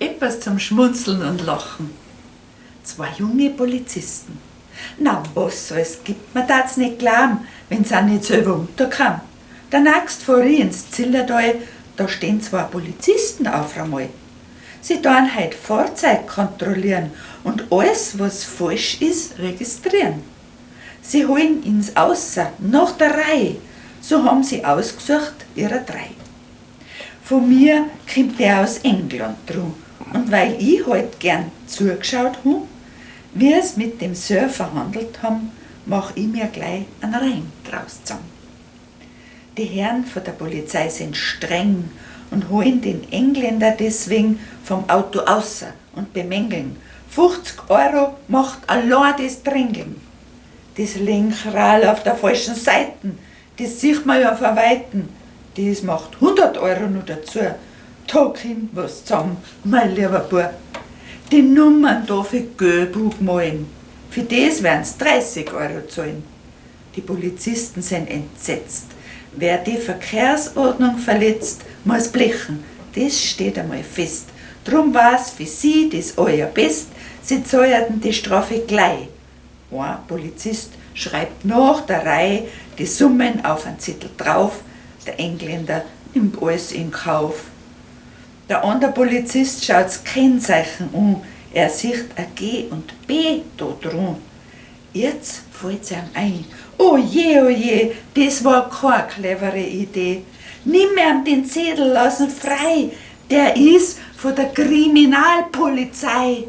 Etwas zum Schmunzeln und Lachen. Zwei junge Polizisten. Na, was soll's gibt, man darf's nicht glauben, wenn's auch nicht selber unterkam. Der nächste vor ins Zillertal, da stehen zwei Polizisten auf einmal. Sie tun heute Fahrzeug kontrollieren und alles, was falsch ist, registrieren. Sie holen ins Außer, nach der Reihe. So haben sie ausgesucht, ihre drei. Von mir kommt der aus England drum. Und weil ich halt gern zugeschaut habe, wie es mit dem Sir verhandelt haben, mach ich mir gleich einen Reim draus zusammen. Die Herren von der Polizei sind streng und holen den Engländer deswegen vom Auto außer und bemängeln. 50 € macht allein das Drängeln. Das Lenkrad auf der falschen Seite, das sieht man ja von Weitem. Das macht 100 € noch dazu. Da kommt was zusammen, mein lieber Bub. Die Nummern da für Göbuch malen. Für das werden sie 30 € zahlen. Die Polizisten sind entsetzt. Wer die Verkehrsordnung verletzt, muss blechen. Das steht einmal fest. Drum war's für sie das allerbest, sie zahlten die Strafe gleich. Ein Polizist schreibt nach der Reihe die Summen auf einen Zettel drauf, der Engländer nimmt alles in Kauf. Der andere Polizist schaut das Kennzeichen an, er sieht ein G und B da dran. Jetzt fällt es ihm ein, oh je, das war keine clevere Idee. Nimm ihm den Zettel, lassen frei, der ist von der Kriminalpolizei.